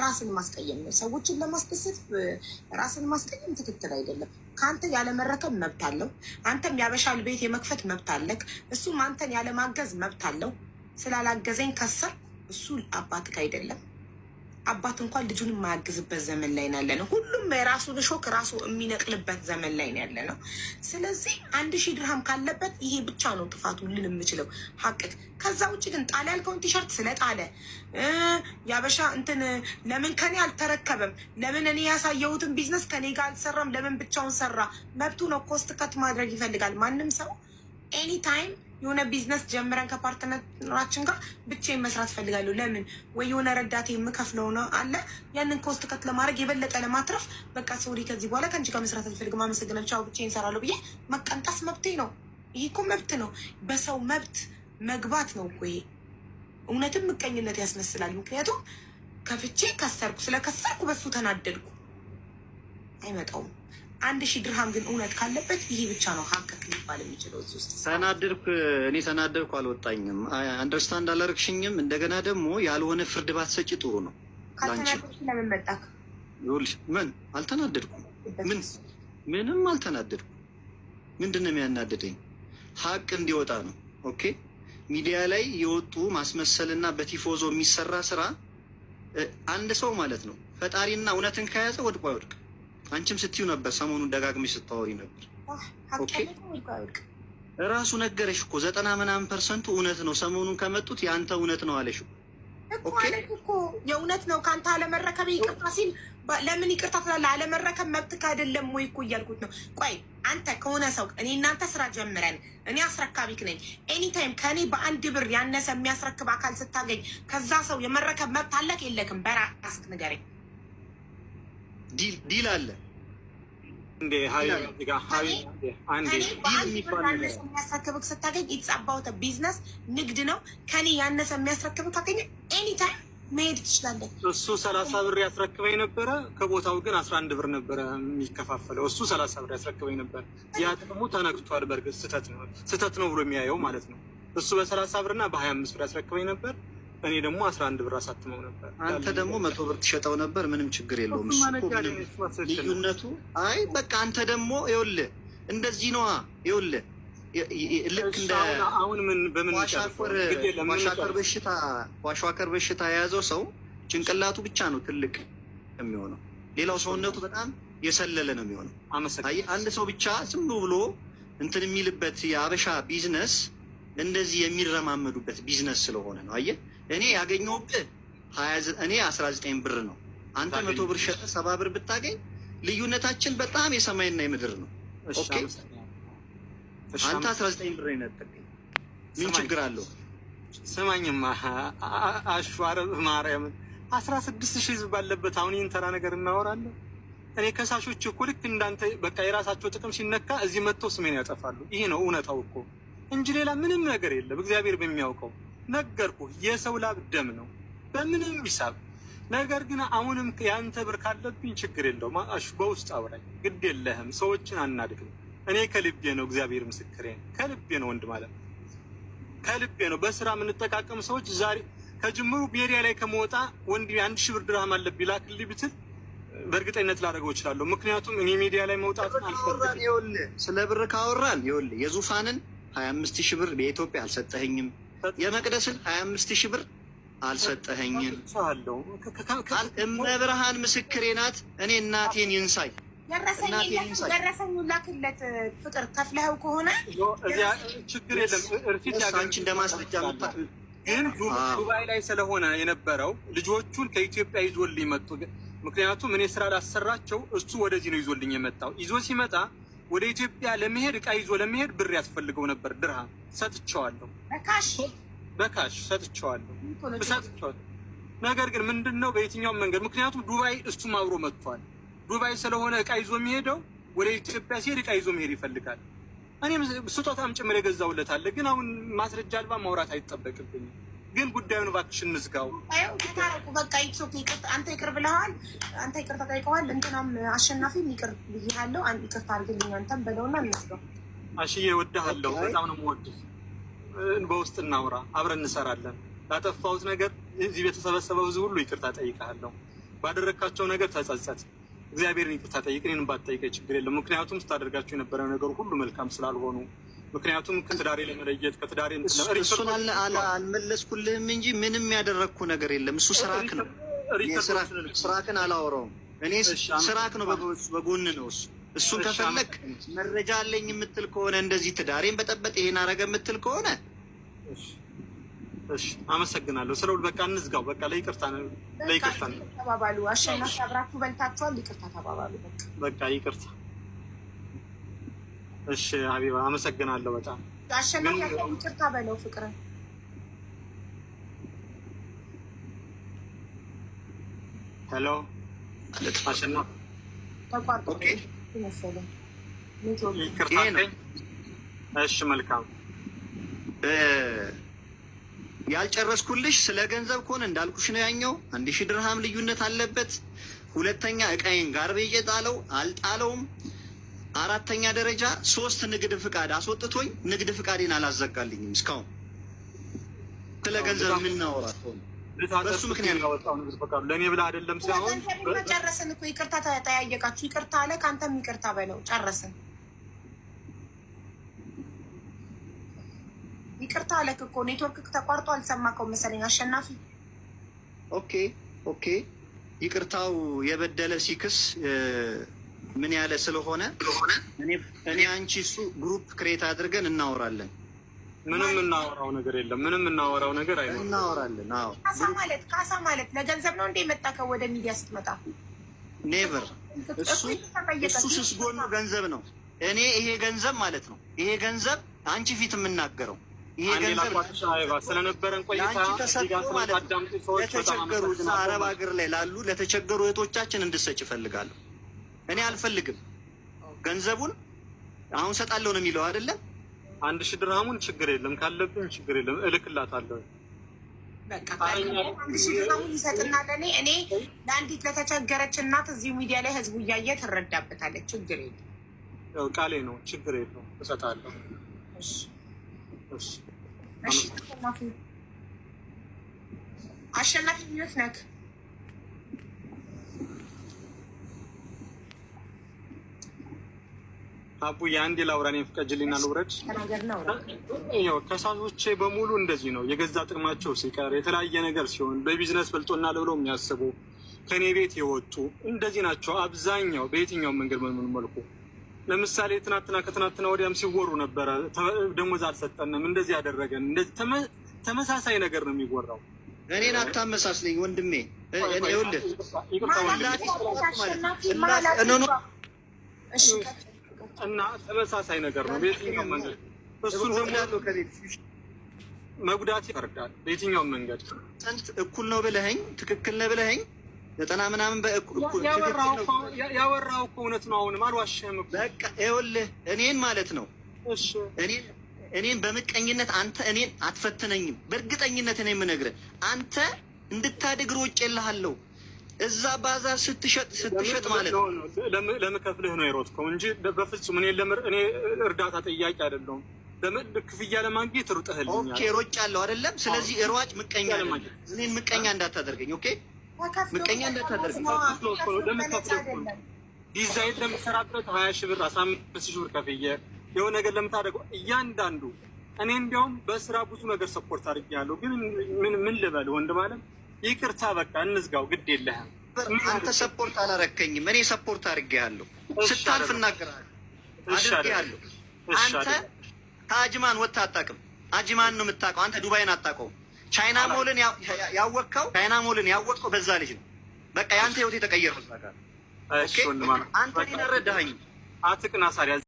ራስን ማስቀየም ነው። ሰዎችን ለማስደሰት ራስን ማስቀየም ትክክል አይደለም። ከአንተ ያለመረከብ መብት አለው። አንተም ያበሻል ቤት የመክፈት መብት አለክ። እሱም አንተን ያለማገዝ መብት አለው። ስላላገዘኝ ከሰር እሱ አባትክ አይደለም። አባት እንኳን ልጁን የማያግዝበት ዘመን ላይ ነው ያለ ነው። ሁሉም የራሱን እሾክ ራሱ የሚነቅልበት ዘመን ላይ ነው ያለ ነው። ስለዚህ 1000 ድርሃም ካለበት ይሄ ብቻ ነው ጥፋቱ ልን የምችለው ሀቅቅ። ከዛ ውጭ ግን ጣል ያልከውን ቲሸርት ስለጣለ ያበሻ እንትን ለምን ከኔ አልተረከበም፣ ለምን እኔ ያሳየሁትን ቢዝነስ ከኔ ጋር አልሰራም፣ ለምን ብቻውን ሰራ፣ መብቱ ነው። ኮስት ከት ማድረግ ይፈልጋል ማንም ሰው ኤኒ ታይም። የሆነ ቢዝነስ ጀምረን ከፓርትነራችን ጋር ብቻዬን መስራት ፈልጋለሁ። ለምን ወይ የሆነ ረዳቴ የምከፍለው ነው አለ ያንን ኮስት ከት ለማድረግ የበለጠ ለማትረፍ በቃ ሶሪ ከዚህ በኋላ ከአንቺ ጋር መስራት አልፈልግም፣ አመሰግናለሁ፣ ቻው፣ ብቻዬን እሰራለሁ ብዬ መቀንጠስ መብቴ ነው። ይህ እኮ መብት ነው። በሰው መብት መግባት ነው እኮ ይሄ። እውነትም ምቀኝነት ያስመስላል። ምክንያቱም ከፍቼ ከሰርኩ፣ ስለከሰርኩ በሱ ተናደድኩ። አይመጣውም። 1000 ድርሃም ግን እውነት ካለበት ይሄ ብቻ ነው ሀቅ ሊባል የሚችለው። እዚህ ውስጥ እኔ ተናደድኩ አልወጣኝም፣ አንደርስታንድ አላረግሽኝም። እንደገና ደግሞ ያልሆነ ፍርድ ባትሰጪ ጥሩ ነው። ካልተናደድሽ ለምን መጣክ? ይኸውልሽ ምን አልተናደድኩም፣ ምንም አልተናደድኩም። ምንድን ነው የሚያናደደኝ? ሀቅ እንዲወጣ ነው። ኦኬ ሚዲያ ላይ የወጡ ማስመሰልና በቲፎዞ የሚሰራ ስራ አንድ ሰው ማለት ነው ፈጣሪና እውነትን ከያዘ ወድቆ አይወድቅ። አንቺም ስትዩ ነበር፣ ሰሞኑን ደጋግመሽ ስታወሪ ነበር። ኦኬ እራሱ ነገረሽ እኮ 90% እውነት ነው። ሰሞኑን ከመጡት የአንተ እውነት ነው አለሽ እኮ። የእውነት ነው ከአንተ አለመረከብ ይቅርታ ሲል ለምን ይቅርታ ትላለህ? አለመረከብ መብትህ አይደለም ወይ እኮ እያልኩት ነው። ቆይ አንተ ከሆነ ሰው እኔ እናንተ ስራ ጀምረን እኔ አስረካቢክ ነኝ። ኤኒታይም ከእኔ በ1 ብር ያነሰ የሚያስረክብ አካል ስታገኝ ከዛ ሰው የመረከብ መብት አለክ የለክም? በራስህ ንገረኝ። ዲል አለ እንዴ? የሚያስረክብክ ስታገኝ ኢትስ ቢዝነስ ንግድ ነው። ከኔ ያነሰ የሚያስረክብክ ካገኘ ኤኒታይም መሄድ ትችላለህ። እሱ 30 ብር ያስረክበኝ ነበረ፣ ከቦታው ግን 11 ብር ነበረ የሚከፋፈለው። እሱ 30 ብር ያስረክበኝ ነበር። ያ ጥቅሙ ተነክቷል። በእርግጥ ስህተት ነው ብሎ የሚያየው ማለት ነው። እሱ በ30 ብርና በ25 ብር ያስረክበኝ ነበር። እኔ ደግሞ 11 ብር አሳትመው ነበር። አንተ ደግሞ 100 ብር ትሸጠው ነበር። ምንም ችግር የለውም። ልዩነቱ አይ በቃ አንተ ደግሞ ይኸውልህ እንደዚህ ነዋ። ይኸውልህ ልክ እንደ አሁን ምን በምን ዋሻከር በሽታ የያዘው ሰው ጭንቅላቱ ብቻ ነው ትልቅ የሚሆነው፣ ሌላው ሰውነቱ በጣም የሰለለ ነው የሚሆነው። አንድ ሰው ብቻ ዝም ብሎ እንትን የሚልበት የአበሻ ቢዝነስ እንደዚህ የሚረማመዱበት ቢዝነስ ስለሆነ ነው። አየህ እኔ ያገኘሁብህ 19 ብር ነው። አንተ 100 ብር ሸጠህ 70 ብር ብታገኝ ልዩነታችን በጣም የሰማይና የምድር ነው። ኦኬ አንተ 19 ብር ነጠቀኝ፣ ምን ችግር አለው? ስማኝማ አሽዋር ማርያም 16,000 ህዝብ ባለበት አሁን ይህን ተራ ነገር እናወራለን። እኔ ከሳሾች እኮ ልክ እንዳንተ በቃ የራሳቸው ጥቅም ሲነካ እዚህ መጥተው ስሜን ያጠፋሉ። ይሄ ነው እውነታው እኮ እንጂ ሌላ ምንም ነገር የለም። እግዚአብሔር በሚያውቀው ነገርኩ። የሰው ላብ ደም ነው በምንም ሂሳብ። ነገር ግን አሁንም የአንተ ብር ካለብኝ ችግር የለውም። በውስጥ አውራኝ፣ ግድ የለህም። ሰዎችን አናድግም። እኔ ከልቤ ነው፣ እግዚአብሔር ምስክሬ፣ ከልቤ ነው። ወንድ ማለት ከልቤ ነው። በስራ የምንጠቃቀም ሰዎች ዛሬ ከጅምሩ ቤሪያ ላይ ከመወጣ ወንድ 1000 ብር ድርሃም አለብኝ ላክልኝ ብትል በእርግጠኝነት ላደርገው እችላለሁ። ምክንያቱም እኔ ሚዲያ ላይ መውጣትን አልፈልግም። ይኸውልህ ስለ ብር ካወራን ይኸውልህ የዙፋንን 25,000 ብር በኢትዮጵያ አልሰጠኸኝም። የመቅደስን 25,000 ብር አልሰጠኸኝም። እመብርሃን ምስክሬ ናት። እኔ እናቴን ይንሳይ ደረሰኝ ላክለት። ፍቅር ከፍለኸው ከሆነ ችግር የለም። እርፊት አንቺ እንደማስረጃ ግን ዱባይ ላይ ስለሆነ የነበረው ልጆቹን ከኢትዮጵያ ይዞልኝ መጡ። ምክንያቱም እኔ ስራ ላሰራቸው እሱ ወደዚህ ነው ይዞልኝ የመጣው። ይዞ ሲመጣ ወደ ኢትዮጵያ ለመሄድ እቃ ይዞ ለመሄድ ብር ያስፈልገው ነበር። ድርሃም ሰጥቼዋለሁ፣ በካሽ ሰጥቼዋለሁ። ነገር ግን ምንድነው በየትኛውም መንገድ ምክንያቱም ዱባይ እሱም አብሮ መጥቷል። ዱባይ ስለሆነ እቃ ይዞ የሚሄደው ወደ ኢትዮጵያ ሲሄድ እቃ ይዞ መሄድ ይፈልጋል። እኔም ስጦታም ጭምር የገዛውለት አለ። ግን አሁን ማስረጃ አልባ ማውራት አይጠበቅብኝም። ግን ጉዳዩን እባክሽ እንዝጋው። በቃ አንተ ይቅር ብለሃል፣ አንተ ይቅር ተጠይቀዋል። እንትናም አሸናፊም ይቅር ብያለሁ፣ አንድ ይቅርታ አድርግልኝ አንተም በለውና እንዝጋው። አሽዬ እወድሃለሁ፣ በጣም ነው የምወድህ። በውስጥ እናውራ፣ አብረን እንሰራለን። ላጠፋሁት ነገር እዚህ ቤተሰበሰበው ህዝብ ሁሉ ይቅርታ ጠይቃለሁ። ባደረካቸው ነገር ተጸጸት። እግዚአብሔርን ይቅርታ ጠይቅ። እኔንም ባትጠይቀኝ ችግር የለም። ምክንያቱም ስታደርጋቸው የነበረው ነገር ሁሉ መልካም ስላልሆኑ፣ ምክንያቱም ከትዳሬ ለመለየት ከትዳሬ እሱን አልመለስኩልህም እንጂ ምንም ያደረግኩ ነገር የለም። እሱ ስራክ ነው። ስራክን አላወራውም እኔ። ስራክ ነው፣ በጎን ነው እሱ። እሱን ከፈለግ መረጃ አለኝ የምትል ከሆነ እንደዚህ ትዳሬን በጠበጥ ይሄን አረገ የምትል ከሆነ እሺ፣ አመሰግናለሁ። ስለ በቃ እንዝጋው። በቃ ለይቅርታ ነው ተባባሉ። አሸናፊ አብራችሁ በልታችኋል። ይቅርታ ተባባሉ። በቃ ይቅርታ። እሺ ሀቢባ አመሰግናለሁ በጣም። አሸናፊ ይቅርታ በለው ፍቅርን። ሄሎ አሸናፊ ተቋርጦ መሰለኝ። እሺ መልካም። ያልጨረስኩልሽ ስለ ገንዘብ ከሆነ እንዳልኩሽ ነው። ያኛው 1000 ድርሃም ልዩነት አለበት። ሁለተኛ እቃዬን ጋርቤጅ ጣለው አልጣለውም። አራተኛ ደረጃ 3 ንግድ ፍቃድ አስወጥቶኝ ንግድ ፍቃዴን አላዘጋልኝም እስካሁን። ስለ ገንዘብ የምናወራት ሆነ በሱ ምክንያት ያወጣው ንግድ ፍቃዱ ለእኔ ብላ አይደለም ሳይሆን ጨረስን እኮ ይቅርታ ተጠያየቃችሁ። ይቅርታ አለ ከአንተም ይቅርታ በለው። ጨረስን። ይቅርታ አለክ እኮ ኔትወርክ ተቋርጦ አልሰማከው መሰለኝ አሸናፊ። ኦኬ ይቅርታው የበደለ ሲክስ ምን ያለ ስለሆነ እኔ አንቺ እሱ ግሩፕ ክሬት አድርገን እናወራለን። ምንም እናወራው ነገር የለም። ምንም እናወራው ነገር አይደለም። እናወራለን። አዎ ካሳ ማለት ለገንዘብ ነው እንዴ? መጣከው ወደ ሚዲያ ስትመጣ ኔቨር። እሱ ስስ ጎኑ ገንዘብ ነው። እኔ ይሄ ገንዘብ ማለት ነው። ይሄ ገንዘብ አንቺ ፊት የምናገረው ይሄ ገንዘብ ስለነበረን ቆይታ ለተቸገሩ አረብ ሀገር ላይ ላሉ ለተቸገሩ እህቶቻችን እንድሰጭ እፈልጋለሁ። እኔ አልፈልግም ገንዘቡን አሁን ሰጣለሁ ነው የሚለው አይደለም። 1000 ድርሃሙን ችግር የለም ካለብኝ ችግር የለም እልክላታለሁ። በቃ 1000 ድርሃሙን ይሰጥና እኔ ለአንዲት ለተቸገረች እናት እዚሁ ሚዲያ ላይ ህዝቡ እያየ ትረዳበታለች። ችግር የለም ያው ቃሌ ነው። ችግር የለም እሰጣለሁ። እሺ አሸናፊ ሚዩት ነክ አቡዬ አንዴ ላውራ። እኔን ፍቀጅልኝና ልውረድ። ያው ከሳሾቼ በሙሉ እንደዚህ ነው። የገዛ ጥቅማቸው ሲቀር የተለያየ ነገር ሲሆን በቢዝነስ በልጦና ብለው የሚያስቡ ከእኔ ቤት የወጡ እንደዚህ ናቸው አብዛኛው። በየትኛውም መንገድ በምን መልኩ ለምሳሌ ከትናንትና ወዲያም ሲወሩ ነበረ። ደሞዝ አልሰጠንም፣ እንደዚህ ያደረገን፣ እንደዚህ ተመሳሳይ ነገር ነው የሚወራው። እኔን አታመሳስለኝ ወንድሜ። እና ተመሳሳይ ነገር ነው በየትኛውም መንገድ። እሱን ደግሞ መጉዳት ይፈርዳል በየትኛውም መንገድ። እኩል ነው ብለኸኝ ትክክል ነው ብለኸኝ 90 ምናምን ያወራው እኮ እውነት ነው። አሁንም አልዋሸህም እኮ በቃ ይኸውልህ እኔን ማለት ነው። እሺ እኔን በምቀኝነት አንተ እኔን አትፈትነኝም። በእርግጠኝነት እኔ የምነግርህ አንተ እንድታድግ ሮጬልሃለሁ። እዛ ባዛር ስትሸጥ ማለት ነው ለምከፍልህ ነው የሮጥከው እንጂ በፍጹም እኔ እርዳታ ጥያቄ አይደለሁም። ክፍያ ለማግኘት ሩጥህልኛል። ኦኬ ሮጫለሁ አይደለም። ስለዚህ ሯጭ ምቀኛ እኔን ምቀኛ እንዳታደርገኝ። ኦኬ ምቀኛ እንዳታደርገኝ። ዲዛይን ለምሰራበት 20 ሺህ ብር 15 ሺህ ብር ከፍዬ የሆነ ነገር ለምታደርገው እያንዳንዱ እኔ እንዲያውም በስራ ብዙ ነገር ሰፖርት አድርጌያለሁ። ግን ምን ልበል ወንድም አለም ይቅርታ በቃ እንዝጋው። ግድ የለህም አንተ ሰፖርት አላረከኝም። እኔ ሰፖርት አድርጌያለሁ። ስታልፍ እናገራለሁ አድርጌያለሁ። አንተ ከአጅማን ወጥተህ አታውቅም። አጅማን ነው የምታውቀው አንተ። ዱባይን አታውቀውም። ቻይና ሞልን ያወቅከው በዛ ልጅ ነው። በቃ የአንተ ህይወት የተቀየረው። አንተ እኔን አልረዳኸኝም። አትቅና ሳሪያ